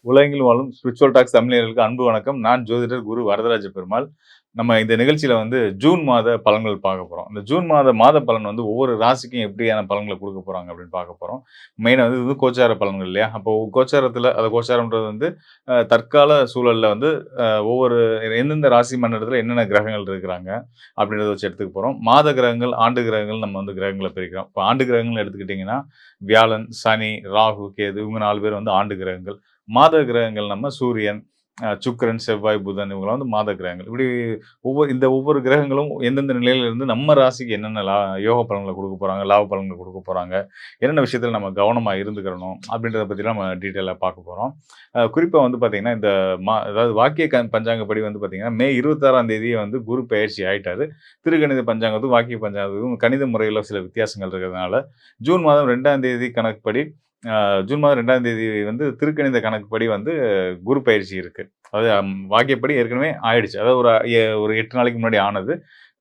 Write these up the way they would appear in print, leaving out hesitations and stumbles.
உலகெங்கிலும் வாழும் spiritual tax தமிழர்களுக்கு அன்பு வணக்கம். நான் ஜோதிடர் குரு வரதராஜ பெருமாள். நம்ம இந்த நிகழ்ச்சியில வந்து ஜூன் மாத பலன்கள் பார்க்க போறோம். இந்த ஜூன் மாத பலன் வந்து ஒவ்வொரு ராசிக்கும் எப்படியான பலன்கள குடுக்க போறாங்க அப்படின்னு பார்க்க போறோம். மெயினா வந்து இது கோச்சார பலன்கள் இல்லையா? அப்போ கோச்சாரத்தில அது கோச்சாரம்ன்றது வந்து தற்கால சூழல்ல வந்து ஒவ்வொரு எந்தெந்த ராசி மண்டலத்தில என்னென்ன கிரகங்கள் இருக்கிறாங்க அப்படின்றத வச்சு எடுத்துக்க போறோம். மாத கிரகங்கள், ஆண்டு கிரகங்கள் நம்ம வந்து கிரகங்கள பிரிக்கிறோம். இப்போ ஆண்டு கிரகங்கள்னு எடுத்துக்கிட்டீங்கன்னா, வியாழன், சனி, ராகு, கேது இவங்க 4 பேர் வந்து ஆண்டு கிரகங்கள். மாத கிரகங்கள் நம்ம சூரியன், சுக்கிரன், செவ்வாய், புதன் இவங்கலாம் வந்து மாத கிரகங்கள். இப்படி ஒவ்வொரு கிரகங்களும் எந்தெந்த நிலையில இருந்து நம்ம ராசிக்கு என்னென்ன யோக பலன்கள குடுக்க போறாங்க, லாப பலன்கள குடுக்க போறாங்க, என்னென்ன விஷயத்துல நம்ம கவனமா இருந்துக்கிறணும் அப்படின்றத பத்திலாம் நம்ம டீட்டெயிலா பார்க்க போறோம். குறிப்பா வந்து பார்த்தீங்கன்னா, இந்த அதாவது வாக்கிய பஞ்சாங்கப்படி வந்து பார்த்தீங்கன்னா, மே 26ஆம் தேதியே வந்து குரு பெயர்ச்சி ஆயிட்டாரு. திருக்கணித பஞ்சாங்கத்துக்கும், வாக்கிய பஞ்சாங்கத்துக்கும் கணித முறையில சில வித்தியாசங்கள் இருக்கிறதுனால, ஜூன் மாதம் 2ஆம் தேதி கணக்குப்படி ஜூன் மாதம் 2ஆம் தேதி வந்து திருக்கணித கணக்குப்படி வந்து குரு பயிற்சி இருக்கு. அது வாக்கியப்படி ஏற்கனவே ஆயிடுச்சு. அதாவது ஒரு 8 நாளைக்கு முன்னாடி ஆனது.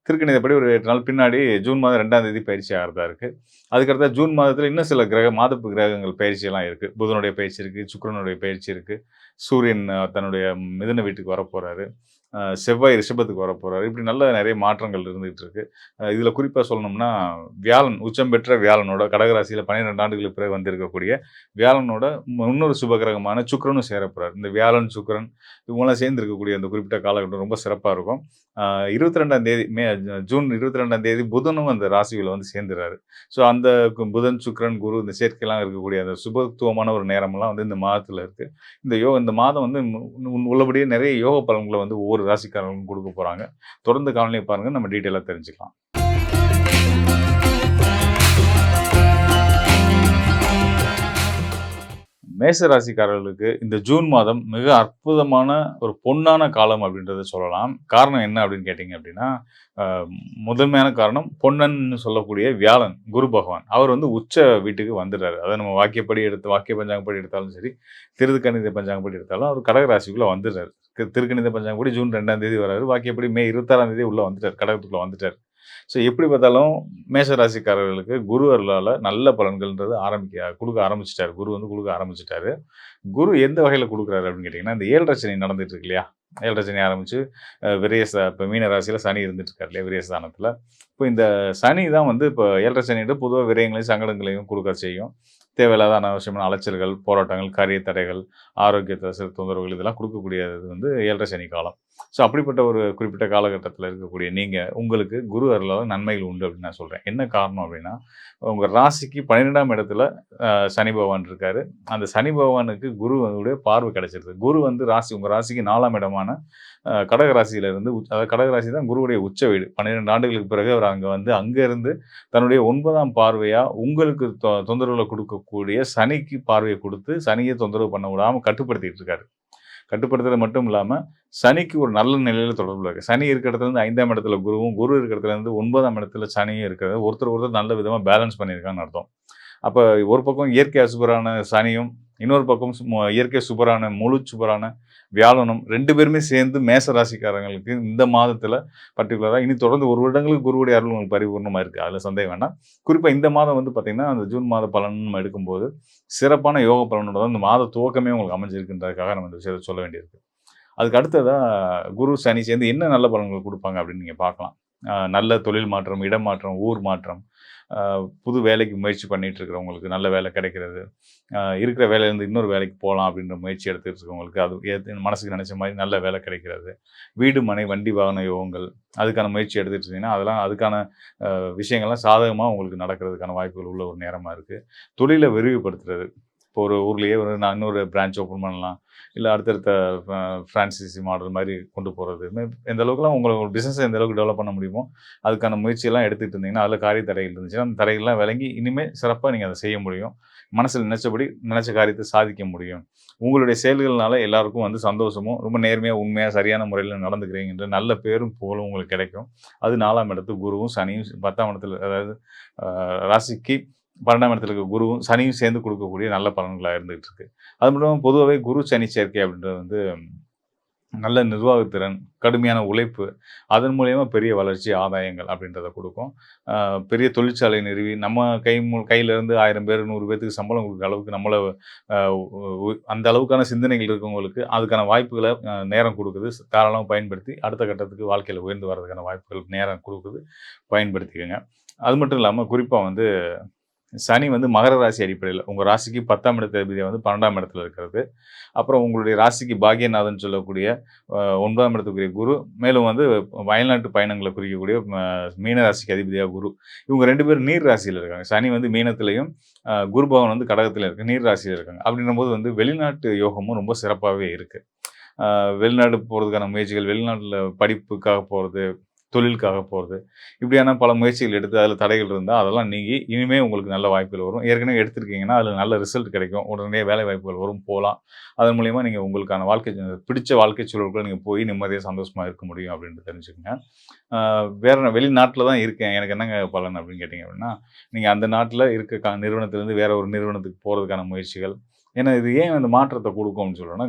திருக்கணிதப்படி ஒரு 8 நாள் பின்னாடி ஜூன் மாதம் 2ஆம் தேதி பயிற்சி ஆகுறதா இருக்கு. அதுக்கடுத்தா ஜூன் மாதத்துல இன்னும் சில மாதப்பு கிரகங்கள் பயிற்சியெல்லாம் இருக்கு. புதனுடைய பயிற்சி இருக்கு, சுக்கிரனுடைய பயிற்சி இருக்கு. சூரியன் தன்னுடைய மிதுன வீட்டுக்கு வரப்போறாரு. செவ்வாய் ரிஷபத்துக்கு வரப்போறாரு. இப்படி நல்ல நெறைய மாற்றங்கள் இருந்துகிட்டு இருக்கு. இதுல குறிப்பா சொல்லணும்னா, வியாழன் உச்சம் பெற்ற வியாழனோட கடகராசியில 12 ஆண்டுகளுக்கு பிறகு வந்திருக்கக்கூடிய வியாழனோட இன்னொரு சுபகிரகமான சுக்கிரனும் சேரப்போறாரு. இந்த வியாழன், சுக்கிரன் இவங்கலாம் சேர்ந்து இருக்கக்கூடிய அந்த குறிப்பிட்ட காலகட்டம் ரொம்ப சிறப்பா இருக்கும். 22ஆம் தேதி ஜூன் 22ஆம் தேதி புதனும் அந்த ராசியில வந்து சேர்ந்துறாரு. ஸோ அந்த புதன், சுக்கிரன், குரு இந்த சேர்க்கைலாம் இருக்கக்கூடிய அந்த சுபத்துவமான ஒரு நேரம்லாம் வந்து இந்த மாதத்துல இருக்கு. இந்த மாதம் வந்து உள்ளபடியே நெறைய யோக பலன்கள வந்து ஒவ்வொரு ராசிக்காரங்களுக்கும் குடுக்க போறாங்க. தொடர்ந்து காணொளிய பாருங்க. நம்ம டீட்டெயிலா தெரிஞ்சுக்கலாம். மேச ராசிக்காரர்களுக்கு இந்த ஜூன் மாதம் மிக அற்புதமான ஒரு பொன்னான காலம் அப்படின்றத சொல்லலாம். காரணம் என்ன அப்படின்னு கேட்டீங்க அப்படின்னா, அ முதன்மையான காரணம் பொன்னன்னு சொல்லக்கூடிய வியாழன், குரு பகவான். அவர் வந்து உச்ச வீட்டுக்கு வந்துட்டாரு. அதாவது நம்ம வாக்கிய பஞ்சாங்கப்படி எடுத்தாலும் சரி, திருக்கணித பஞ்சாங்கப்படி எடுத்தாலும் அவர் கடக ராசிக்குள்ள வந்துட்டாரு. திருக்கணித பஞ்சாங்கப்படி ஜூன் 2ஆம் தேதி வராரு. வாக்கியப்படி மே 26ஆம் தேதி உள்ள வந்துட்டாரு. கடகத்துக்குள்ள வந்துட்டாரு. ஸோ எப்படி பார்த்தாலும் மேஷ ராசிக்காரர்களுக்கு குரு அருளால நல்ல பலன்கள்ன்றது குடுக்க ஆரம்பிச்சுட்டாரு. குரு வந்து குடுக்க ஆரம்பிச்சுட்டாரு. குரு எந்த வகையில குடுக்குறாரு அப்படின்னு கேட்டீங்கன்னா, இந்த 7 சனி நடந்துட்டு இருக்கு இல்லையா? 7 சனி ஆரம்பிச்சு இப்ப மீன ராசியில சனி இருந்துட்டு இருக்காரு இல்லையா? விரயஸ்தானத்துல. இப்போ இந்த சனி தான் வந்து இப்போ 7 சனின்றது பொதுவா விரயங்களையும், சங்கடங்களையும் குடுக்க செய்யும். தேவையில்லாத அனாவசியமான அலைச்சல்கள், போராட்டங்கள், காரிய தடைகள், ஆரோக்கியத்துல சில தொந்தரவுகள் இதெல்லாம் குடுக்கக்கூடியது வந்து 7 சனி காலம். ஸோ அப்படிப்பட்ட ஒரு குறிப்பிட்ட காலகட்டத்தில இருக்கக்கூடிய நீங்க, உங்களுக்கு குரு அருளால நன்மைகள் உண்டு அப்படின்னு நான் சொல்றேன். என்ன காரணம் அப்படின்னா, உங்க ராசிக்கு 12ஆம் இடத்துல சனி பகவான் இருக்காரு. அந்த சனி பகவானுக்கு குருவுடைய பார்வை கிடைச்சிருது. குரு வந்து உங்க ராசிக்கு 4ஆம் இடமான கடக ராசியில இருந்து அதாவது கடக ராசி தான் குருவுடைய உச்ச வீடு. 12 ஆண்டுகளுக்கு பிறகு அவர் அங்க இருந்து தன்னுடைய 9ஆம் பார்வையா உங்களுக்கு தொந்தரவுகள குடுக்கக்கூடிய சனிக்கு பார்வைய குடுத்து, சனிய தொந்தரவு பண்ண விடாம கட்டுப்படுத்திட்டு இருக்காரு. கட்டுப்படுத்துறது மட்டும் இல்லாம, சனிக்கு ஒரு நல்ல நிலையில தொடர்புல இருக்கு. சனி இருக்கிற இடத்துல இருந்து 5ஆம் இடத்துல குருவும், குரு இருக்கிற இடத்துல இருந்து 9ஆம் இடத்துல சனியும் இருக்கிறது. ஒருத்தர் நல்ல விதமா பேலன்ஸ் பண்ணியிருக்காங்கன்னு அர்த்தம். அப்ப ஒரு பக்கம் இயற்கை அசுபரான சனியும், இன்னொரு பக்கம் இயற்கை சுபரான முழு சுபரான வியாழனும் 2 பேருமே சேர்ந்து மேச ராசிக்காரங்களுக்கு இந்த மாதத்துல பர்ட்டிகுலரா இனி தொடர்ந்து 1 வருடங்களுக்கு குருவுடைய அருள் உங்களுக்கு பரிபூர்ணமா இருக்கு. அதுல சந்தேகம் வேண்டாம். குறிப்பா இந்த மாதம் வந்து பார்த்தீங்கன்னா, அந்த ஜூன் மாத பலன் நம்ம எடுக்கும்போது, சிறப்பான யோக பலனோட தான் இந்த மாத துவக்கமே உங்களுக்கு அமைஞ்சிருக்குன்றதுக்காக நம்ம இந்த விஷயத்த சொல்ல வேண்டியிருக்கு. அதுக்கு அடுத்ததா குரு, சனி சேர்ந்து என்ன நல்ல பலன்கள் குடுப்பாங்க அப்படின்னு நீங்க பார்க்கலாம். நல்ல தொழில் மாற்றம், இடம் மாற்றம், ஊர் மாற்றம், அ புது வேலைக்கு முயற்சி பண்ணிட்டு இருக்கிறவங்களுக்கு நல்ல வேலை கிடைக்கிறது. இருக்கிற வேலையிலேருந்து இன்னொரு வேலைக்கு போலாம் அப்படின்ற முயற்சி எடுத்துட்டு இருக்கவங்களுக்கு, அது மனசுக்கு நினைச்ச மாரி நல்ல வேலை கிடைக்கிறது. வீடு, மனை, வண்டி, வாகன யோகங்கள், அதுக்கான முயற்சி எடுத்துட்டு இருந்தீங்கன்னா, அதுக்கான விஷயங்கள்லாம் சாதகமா உங்களுக்கு நடக்கிறதுக்கான வாய்ப்புகள் உள்ள ஒரு நேரமா இருக்கு. தொழில விரிவுபடுத்துறது. இப்போ ஒரு ஊர்லயே நான் இன்னொரு பிரான்ச் ஓப்பன் பண்ணலாம். இல்ல அடுத்தடுத்த அ ஃப்ரான்சைசி மாடல் மாரி கொண்டு போறது. எந்த அளவுக்குலாம் உங்களோட பிசினஸ எந்த அளவுக்கு டெவலப் பண்ண முடியுமோ, அதுக்கான முயற்சியெல்லாம் எடுத்துட்டு இருந்தீங்கன்னா, அதில காரிய தடைகள் இருந்துச்சுன்னா, அந்த தடைகள்லாம் விலகி இனிமே சிறப்பா நீங்க அத செய்ய முடியும். மனசுல நினைச்சபடி நினைச்ச காரியத்த சாதிக்க முடியும். உங்களுடைய செயல்கள்னால எல்லாருக்கும் வந்து சந்தோஷமும், ரொம்ப நேர்மையா, உண்மையா, சரியான முறையில நடந்துக்கிறீங்கன்ற நல்ல பேரும், புகழும் உங்களுக்கு கிடைக்கும். அது 4ஆம் இடத்து குருவும், சனியும் 10ஆம் இடத்துல அதாவது அ ராசிக்கு 12ஆம் இடத்துல இருக்க குருவும், சனியும் சேர்ந்து குடுக்கக்கூடிய நல்ல பலன்களா இருந்துகிட்டு இருக்கு. அது மட்டும் இல்லாம பொதுவாவே குரு, சனி சேர்க்கை அப்படின்றது வந்து நல்ல நிர்வாகத்திறன், கடுமையான உழைப்பு, அதன் மூலியமா பெரிய வளர்ச்சி, ஆதாயங்கள் அப்படின்றத குடுக்கும். அ பெரிய தொழிற்சாலை நிறுவி, நம்ம கையிலேருந்து 1000 பேர், 100 பேத்துக்கு சம்பளம் குடுக்குற அளவுக்கு நம்மள அ அந்த அளவுக்கான சிந்தனைகள் இருக்கவங்களுக்கு, அதுக்கான வாய்ப்புகள நேரம் குடுக்குது. தாராளமா பயன்படுத்தி, அடுத்த கட்டத்துக்கு வாழ்க்கையில உயர்ந்து வர்றதுக்கான வாய்ப்புகள், நேரம் குடுக்குது. பயன்படுத்திக்கங்க. அது மட்டும் இல்லாம, குறிப்பா வந்து சனி வந்து மகர ராசி அடிப்படையில, உங்க ராசிக்கு 10ஆம் இடத்து அதிபதியா வந்து 12ஆம் இடத்துல இருக்கிறது. அப்புறம் உங்களுடைய ராசிக்கு பாக்கியநாதன் சொல்லக்கூடிய 9ஆம் இடத்துக்குரிய குரு, மேலும் வந்து அயல்நாட்டு பயணங்கள குறிக்கக்கூடிய மீன ராசிக்கு அதிபதியா குரு. இவங்க 2 பேரும் நீர் ராசியில இருக்காங்க. சனி வந்து மீனத்திலயும், குரு பகவான் வந்து கடகத்தில இருக்கு. நீர் ராசியில இருக்காங்க. அப்படின்னும்போது வந்து வெளிநாட்டு யோகமும் ரொம்ப சிறப்பாவே இருக்கு. வெளிநாடு போறதுக்கான முயற்சிகள், வெளிநாட்ல படிப்புக்காக போறது, தொழிலுக்காக போறது, இப்படியான பல முயற்சிகள் எடுத்து அதில தடைகள் இருந்தா, அதெல்லாம் நீங்கி, இனிமே உங்களுக்கு நல்ல வாய்ப்புகள் வரும். ஏற்கனவே எடுத்திருக்கீங்கன்னா, அதில நல்ல ரிசல்ட் கிடைக்கும். உடனடியா வேலை வாய்ப்புகள் வரும், போலாம். அதன் மூலியமா நீங்க உங்களுக்கான பிடிச்ச வாழ்க்கை சூழலுக்குள்ள நீங்க போய் நிம்மதியா, சந்தோஷமா இருக்க முடியும் அப்படின்னு தெரிஞ்சுக்கங்க. அ வேற வெளிநாட்ல தான் இருக்கேன். எனக்கு என்னங்க பலன் அப்படின்னு கேட்டீங்க அப்படின்னா, நீங்க அந்த நாட்ல இருக்க நிறுவனத்திலிருந்து வேற ஒரு நிறுவனத்துக்கு போறதுக்கான முயற்சிகள். ஏன்னா, இது ஏன் அந்த மாற்றத்த குடுக்கும்னு சொல்றேன்னா,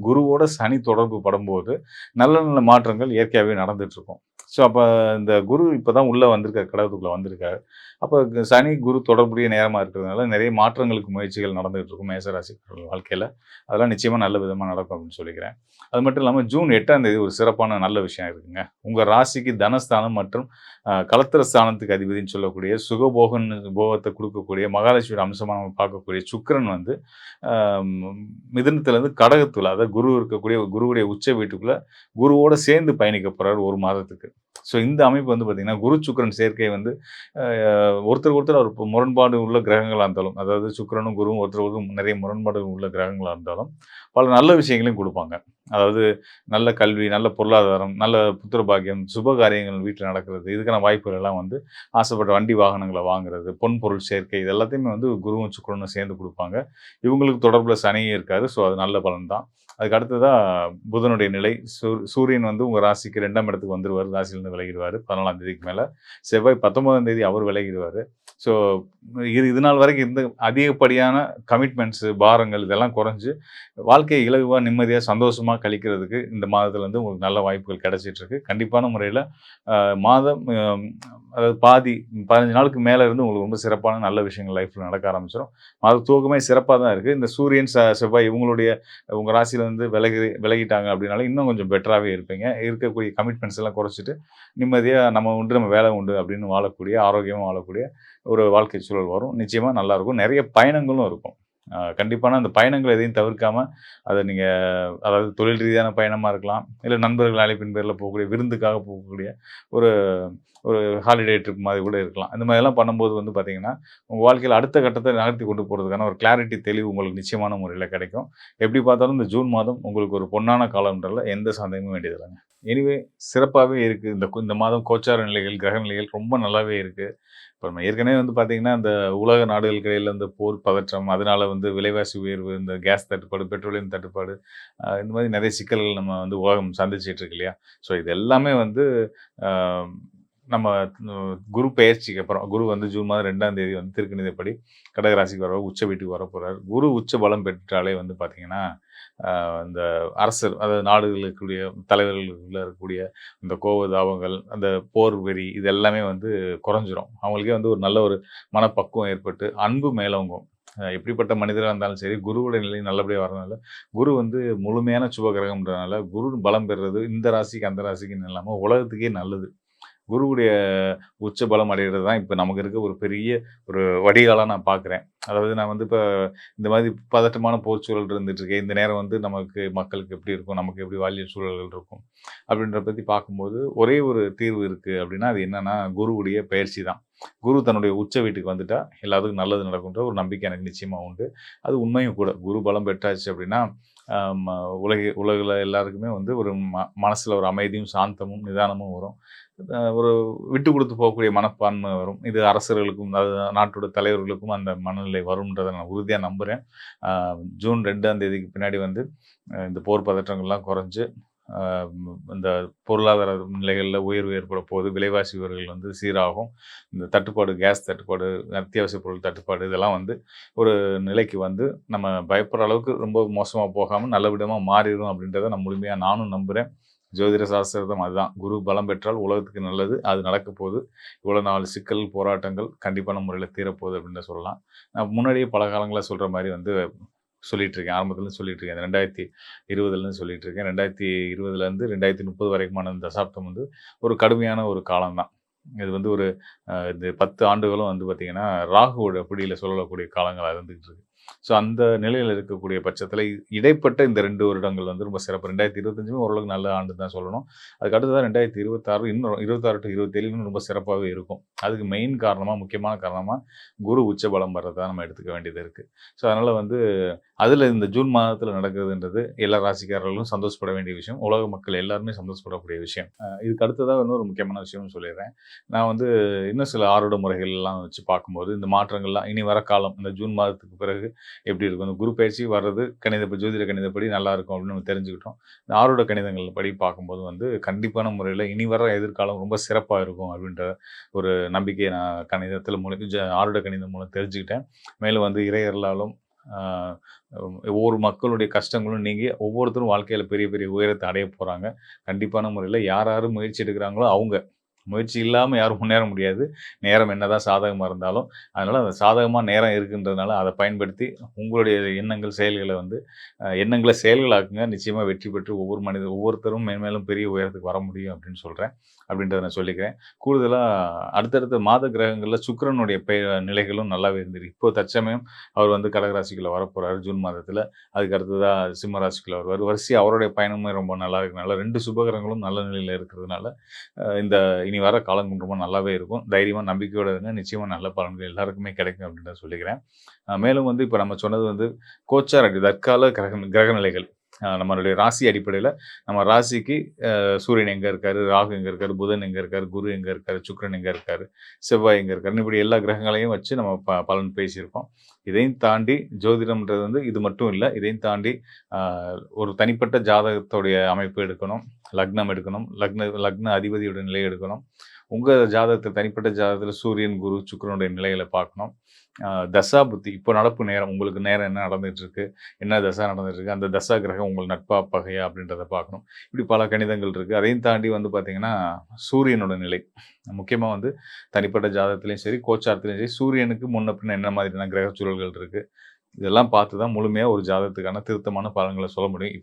குருவோட சனி தொடர்பு படும்போது, நல்ல நல்ல மாற்றங்கள் இயற்கையாவே நடந்துட்டு இருக்கும். ஸோ, அப்ப இந்த குரு இப்ப தான் உள்ள வந்திருக்காரு, கடகத்துக்குள்ள வந்திருக்காரு. அப்ப சனி, குரு தொடர்புடைய நேரமா இருக்கிறதுனால, நிறைய மாற்றங்களுக்கு முயற்சிகள் நடந்துகிட்டு இருக்கும் மேசராசிக்காரர்கள் வாழ்க்கையில. அதெல்லாம் நிச்சயமா நல்ல விதமா நடக்கும் அப்படின்னு சொல்லிக்கிறேன். அது மட்டும் இல்லாம ஜூன் 8ஆம் தேதி ஒரு சிறப்பான நல்ல விஷயம் இருக்குங்க. உங்க ராசிக்கு தனஸ்தானம் மற்றும் கலத்திர ஸ்தானத்துக்கு அதிபதின்னு சொல்லக்கூடிய போகத்த குடுக்கக்கூடிய மகாலட்சுமியோட அம்சமா நம்ம பார்க்கக்கூடிய சுக்கிரன் வந்து அ மிதுனத்திலிருந்து கடகத்துல, அதாவது குரு இருக்கக்கூடிய குருவுடைய உச்ச வீட்டுக்குள்ள குருவோட சேர்ந்து பயணிக்க போறாரு 1 மாதத்துக்கு. ஸோ இந்த அமைப்பு வந்து பார்த்தீங்கன்னா, குரு, சுக்கிரன் சேர்க்கை வந்து அ ஒருத்தருக்கு ஒருத்தர் ஒரு முரண்பாடு உள்ள கிரகங்களா இருந்தாலும், அதாவது சுக்கிரனும், குருவும் ஒருத்தருக்கு ஒருத்தர் நிறைய முரண்பாடுகள் உள்ள கிரகங்களா இருந்தாலும், பல நல்ல விஷயங்களையும் குடுப்பாங்க. அதாவது நல்ல கல்வி, நல்ல பொருளாதாரம், நல்ல புத்திர பாக்கியம், சுப காரியங்கள் வீட்ல நடக்கிறது, இதுக்கான வாய்ப்புகள் எல்லாம் வந்து ஆசைப்பட்ட வண்டி வாகனங்கள வாங்குறது, பொன் பொருள் சேர்க்கை இது எல்லாத்தையுமே வந்து குருவும், சுக்கிரனும் சேர்ந்து குடுப்பாங்க. இவங்களுக்கு தொடர்புல சனியும் இருக்காரு. ஸோ அது நல்ல பலன் தான். அதுக்கு அடுத்ததா புதனுடைய நிலை. சூரியன் வந்து உங்க ராசிக்கு 2ஆம் இடத்துக்கு வந்துருவாரு. ராசியிலிருந்து விலகிருவாரு 14ஆம் தேதிக்கு மேல. செவ்வாய் 19ஆம் தேதி அவர் விலகிருவாரு. ஸோ இது நாள் வரைக்கும் இருந்த அதிகப்படியான கமிட்மெண்ட்ஸ், பாரங்கள் இதெல்லாம் குறைஞ்சு, வாழ்க்கைய இலகுவா, நிம்மதியா, சந்தோஷமா கழிக்கிறதுக்கு இந்த மாதத்துல வந்து உங்களுக்கு நல்ல வாய்ப்புகள் கிடைச்சிட்டு இருக்கு. கண்டிப்பான முறையில மாதம் அதாவது பாதி 15 நாளுக்கு மேல இருந்து உங்களுக்கு ரொம்ப சிறப்பான நல்ல விஷயங்கள் லைஃப்ல நடக்க ஆரம்பிச்சுரும். மாத துவக்கமே சிறப்பா தான் இருக்கு. இந்த சூரியன், செவ்வாய் இவங்களுடைய உங்க ராசியில இருந்து விலகிட்டாங்க அப்படின்னாலே இன்னும் கொஞ்சம் பெட்டராவே இருப்பீங்க. இருக்கக்கூடிய கமிட்மெண்ட்ஸ் எல்லாம் குறைச்சிட்டு, நிம்மதியா நம்ம உண்டு, நம்ம வேலை உண்டு அப்படின்னு வாழக்கூடிய, ஆரோக்கியமா வாழக்கூடிய ஒரு வாழ்க்கை சூழல் வரும். நிச்சயமா நல்லாருக்கும். நெறைய பயணங்களும் இருக்கும். கண்டிப்பான அந்த பயணங்கள் எதையும் தவிர்க்காம, அத நீங்க அதாவது தொழில் ரீதியான பயணமா இருக்கலாம். இல்ல நண்பர்கள் அழைப்பின் பேர்ல போகக்கூடிய, விருந்துக்காக போகக்கூடிய ஒரு ஒரு ஹாலிடே ட்ரிப் மாரி கூட இருக்கலாம். இந்த மாரிலாம் பண்ணும்போது வந்து பார்த்தீங்கன்னா, உங்க வாழ்க்கையில அடுத்த கட்டத்த நகர்த்தி கொண்டு போறதுக்கான ஒரு கிளாரிட்டி, தெளிவு உங்களுக்கு நிச்சயமான முறையில கிடைக்கும். எப்படி பார்த்தாலும் இந்த ஜூன் மாதம் உங்களுக்கு ஒரு பொன்னான காலம்ன்றதுல எந்த சந்தேகமும் வேண்டியதில்லங்க. எனிவே சிறப்பாவே இருக்கு. இந்த மாதம் கோச்சார நிலைகள், கிரக நிலைகள் ரொம்ப நல்லாவே இருக்கு. இப்ப நம்ம ஏற்கனவே வந்து பார்த்தீங்கன்னா, இந்த உலக நாடுகளுக்கு இடையில இந்த போர் பதற்றம், அதனால வந்து விலைவாசி உயர்வு, இந்த கேஸ் தட்டுப்பாடு, பெட்ரோலியம் தட்டுப்பாடு, இந்த மாரி நெறைய சிக்கல்கள் நம்ம வந்து உலகம் சந்திச்சுட்டு இருக்கு இல்லையா? ஸோ இது எல்லாமே வந்து அ நம்ம குரு பெயர்ச்சிக்கு அப்புறம், குரு வந்து ஜூன் மாதம் 2ஆம் தேதி வந்து திருக்கணிதப்படி கடக ராசிக்கு உச்ச வீட்டுக்கு வரப்போறார். குரு உச்ச பலம் பெற்றாலே வந்து பார்த்தீங்கன்னா, இந்த அரசர் அதாவது நாடுகளுக்குரிய தலைவர்களுக்குள்ள இருக்கக்கூடிய இந்த கோவ தாபங்கள், அந்த போர் வெறி இது எல்லாமே வந்து குறைஞ்சிரும். அவங்களுக்கே வந்து ஒரு நல்ல ஒரு மனப்பக்குவம் ஏற்பட்டு, அன்பு மேலோங்கும். எப்படிப்பட்ட மனிதரா இருந்தாலும் சரி, குருவுடைய நிலை நல்லபடியா வரனால, குரு வந்து முழுமையான சுப கிரகம்ன்றனால, குரு பலம் பெறுறது இந்த ராசிக்கு, அந்த ராசிக்குன்னு இல்லாம உலகத்துக்கே நல்லது. குருவுடைய உச்ச பலம் அடையிறது தான் இப்ப நமக்கு இருக்க ஒரு பெரிய ஒரு வடிகாலா நான் பார்க்குறேன். அதாவது நான் வந்து இப்ப இந்த மாதிரி பதட்டமான போர் சூழல் இருந்துட்டு இருக்கு. இந்த நேரம் வந்து நமக்கு மக்களுக்கு எப்படி இருக்கும்? நமக்கு எப்படி வாழ்வியல் சூழல்கள் இருக்கும்? அப்படின்றத பத்தி பார்க்கும்போது, ஒரே ஒரு தீர்வு இருக்கு அப்படின்னா, அது என்னன்னா குருவுடைய பெயர்ச்சி தான். குரு தன்னுடைய உச்ச வீட்டுக்கு வந்துட்டா, எல்லாத்துக்கும் நல்லது நடக்குன்ற ஒரு நம்பிக்கை எனக்கு நிச்சயமா உண்டு. அது உண்மையும் கூட. குரு பலம் பெற்றாச்சு அப்படின்னா, அ ம உலகுல எல்லாருக்குமே வந்து ஒரு மனசுல ஒரு அமைதியும், சாந்தமும், நிதானமும் வரும். ஒரு விட்டு குடுத்து போகக்கூடிய மனப்பான்மை வரும். இது அரசர்களுக்கும், அதாவது நாட்டோட தலைவர்களுக்கும் அந்த மனநிலை வரும்ன்றத நான் உறுதியா நம்புறேன். அ ஜூன் 2ஆம் தேதிக்கு பின்னாடி வந்து இந்த போர் பதற்றங்கள்லாம் குறைஞ்சு, அ இந்த பொருளாதார நிலைகள்ல உயர்வு ஏற்பட போகுது. விலைவாசி உயர்வுகள் வந்து சீராகும். இந்த தட்டுப்பாடு, கேஸ் தட்டுப்பாடு, அத்தியாவசிய பொருள் தட்டுப்பாடு இதெல்லாம் வந்து ஒரு நிலைக்கு வந்து நம்ம பயப்படுற அளவுக்கு ரொம்ப மோசமா போகாம நல்ல விதமா மாறிரும் அப்படின்றத நான் முழுமையா நானும் நம்புறேன். ஜோதிட சாஸ்திரம் அதுதான். குரு பலம் பெற்றால் உலகத்துக்கு நல்லது. அது நடக்கப் போகுது. இவ்வளோ நாள் சிக்கல், போராட்டங்கள் கண்டிப்பான முறையில தீரப்போகுது அப்படின்னு தான் சொல்லலாம். நான் முன்னாடியே பல காலங்களா சொல்ற மாரி வந்து சொல்லிட்டு இருக்கேன். ஆரம்பத்துலருந்து சொல்லிட்டு இருக்கேன். 2020லேருந்து சொல்லிட்டு இருக்கேன். 2020லேருந்து 2030 வரைக்குமான இந்த தசாப்தம் வந்து ஒரு கடுமையான ஒரு காலம் தான். இது வந்து ஒரு இந்த 10 ஆண்டுகளும் வந்து பார்த்தீங்கன்னா, ராகுவோட பிடியில சுழலக்கூடிய காலங்களா இருந்துகிட்டு இருக்கு. ஸோ அந்த நிலையில இருக்கக்கூடிய பட்சத்தில இடைப்பட்ட இந்த 2 வருடங்கள் வந்து ரொம்ப சிறப்பு. 2025மே ஓரளவுக்கு நல்ல ஆண்டு தான் சொல்லணும். அதுக்கு அடுத்ததா 2026 இன்னும் 26 டூ 27 இன்னும் ரொம்ப சிறப்பாவே இருக்கும். அதுக்கு மெயின் காரணமா, முக்கியமான காரணமா குரு உச்ச பலம் வர்றத நம்ம எடுத்துக்க வேண்டியது இருக்கு. ஸோ அதனால வந்து அதில இந்த ஜூன் மாதத்தில நடக்கிறதுன்றது எல்லா ராசிக்காரர்களும் சந்தோஷப்பட வேண்டிய விஷயம். உலக மக்கள் எல்லாருமே சந்தோஷப்படக்கூடிய விஷயம். இதுக்கு அடுத்ததா இன்னொரு முக்கியமான விஷயம்னு சொல்லிடுறேன். நான் வந்து இன்னும் சில ஆருட முறைகள்லாம் வச்சு பார்க்கும்போது, இந்த மாற்றங்கள்லாம் இனி வர காலம் இந்த ஜூன் மாதத்துக்கு பிறகு எப்படி இருக்கும்? இந்த குரு பயிற்சி வர்றது ஜோதிட கணிதப்படி நல்லாயிருக்கும் அப்படின்னு நம்ம தெரிஞ்சுக்கிட்டோம். இந்த ஆருட கணிதங்கள் படி பார்க்கும்போது வந்து கண்டிப்பான முறையில இனி வர எதிர்காலம் ரொம்ப சிறப்பா இருக்கும் அப்படின்ற ஒரு நம்பிக்கையை நான் கணிதத்தில மூலம் ஆருட கணிதம் மூலம் தெரிஞ்சுக்கிட்டேன். மேலும் வந்து இறையருளாலும் ஆ ஒவ்வொரு மக்களுடைய கஷ்டங்களும் நீங்கி ஒவ்வொருத்தரும் வாழ்க்கையில பெரிய பெரிய உயரத்த அடைய போறாங்க. கண்டிப்பான முறையில யார் யாரு முயற்சி எடுக்கிறாங்களோ அவங்க. முயற்சி இல்லாம யாரும் முன்னேற முடியாது. நேரம் என்னதான் சாதகமா இருந்தாலும். அதனால அந்த சாதகமா நேரம் இருக்குன்றதுனால அத பயன்படுத்தி உங்களுடைய எண்ணங்கள், செயல்கள வந்து எண்ணங்கள செயல்களாக்குங்க. நிச்சயமா வெற்றி பெற்று ஒவ்வொருத்தரும் மேன்மேலும் பெரிய உயரத்துக்கு வர முடியும் அப்படின்னு சொல்றேன். அப்படின்றத நான் சொல்லிக்கிறேன். கூடுதலா அடுத்தடுத்த மாத கிரகங்கள்ல சுக்கிரனுடைய நிலைகளும் நல்லாவே இருந்திருக்கு. இப்போ தற்சமயம் அவர் வந்து கடக ராசிக்குள்ள வரப்போறாரு ஜூன் மாதத்துல. அதுக்கு அடுத்ததா சிம்ம ராசிக்குள்ள வருவாரு. வரிசையா அவருடைய பயணமுமே ரொம்ப நல்லா இருக்கனால 2 சுபகிரகங்களும் நல்ல நிலையில இருக்கிறதுனால, இந்த இனி வர காலம் ரொம்ப நல்லாவே இருக்கும். தைரியமா, நம்பிக்கையோட இருங்க. நிச்சயமா நல்ல பலன்கள் எல்லாருக்குமே கிடைக்கும் அப்படின்றத சொல்லிக்கிறேன். மேலும் வந்து இப்ப நம்ம சொன்னது வந்து கோச்சார் தற்கால கிரக நிலைகள். நம்மளுடைய ராசி அடிப்படையில நம்ம ராசிக்கு சூரியன் எங்க இருக்காரு, ராகு எங்க இருக்காரு, புதன் எங்க இருக்காரு, குரு எங்க இருக்காரு, சுக்கிரன் எங்க இருக்காரு, செவ்வாய் எங்க இருக்காருன்னு இப்படி எல்லா கிரகங்களையும் வச்சு நம்ம பலன் பேசியிருக்கோம். இதையும் தாண்டி ஜோதிடம்ன்றது வந்து இது மட்டும் இல்ல. இதையும் தாண்டி அ ஒரு தனிப்பட்ட ஜாதகத்துடைய அமைப்பு எடுக்கணும். லக்னம் எடுக்கணும். லக்ன அதிபதியோட நிலை எடுக்கணும். உங்க ஜாதகத்துல தனிப்பட்ட ஜாதகத்துல சூரியன், குரு, சுக்கிரனுடைய நிலைகள பார்க்கணும். தசா புத்தி இப்போ நடப்பு நேரம் உங்களுக்கு நேரம் என்ன நடந்துட்டு இருக்கு? என்ன தசா நடந்துட்டு இருக்கு? அந்த தசா கிரகம் உங்களுக்கு நட்பா, பகையா அப்படின்றத பார்க்கணும். இப்படி பல கணிதங்கள் இருக்கு. அதையும் தாண்டி வந்து பார்த்தீங்கன்னா, சூரியனோட நிலை. முக்கியமா வந்து தனிப்பட்ட ஜாதகத்திலயும் சரி, கோச்சாரத்திலயும் சரி, சூரியனுக்கு முன்ன பின்ன என்ன மாதிரியான கிரக சூழல்கள் இருக்கு? இதெல்லாம் பார்த்து தான் முழுமையா ஒரு ஜாதகத்துக்கான திருத்தமான பலன்கள சொல்ல முடியும்.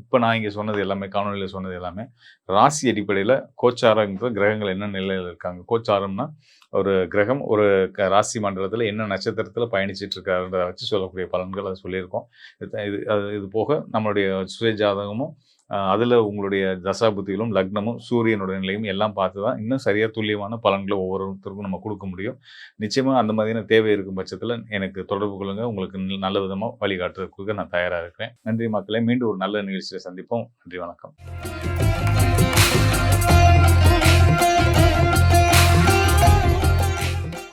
இப்ப நான் இங்க சொன்னது எல்லாமே, காணொளியில சொன்னது எல்லாமே, ராசி அடிப்படையில கோச்சாரங்கிற கிரகங்கள் என்ன நிலையில இருக்காங்க. கோச்சாரம்னா, ஒரு கிரகம் ஒரு ராசி மண்டலத்தில என்ன நட்சத்திரத்தில பயணிச்சுட்டு இருக்காருன்றத வச்சு சொல்லக்கூடிய பலன்கள் அத சொல்லியிருக்கோம். இது போக நம்மளுடைய சுய ஜாதகமும், அதில உங்களுடைய தசாபுத்திகளும், லக்னமும், சூரியனோட நிலையும் எல்லாம் பார்த்து தான் இன்னும் சரியா துல்லியமான பலன்கள ஒவ்வொருத்தருக்கும் நம்ம குடுக்க முடியும். நிச்சயமா அந்த மாதிரியான தேவை இருக்கும் பட்சத்தில எனக்கு தொடர்பு கொள்ளுங்க. உங்களுக்கு நல்ல விதமா வழிகாட்டுறதுக்கு நான் தயாரா இருக்கிறேன். நன்றி மக்களே! மீண்டும் ஒரு நல்ல நிகழ்ச்சியில சந்திப்போம். நன்றி, வணக்கம்.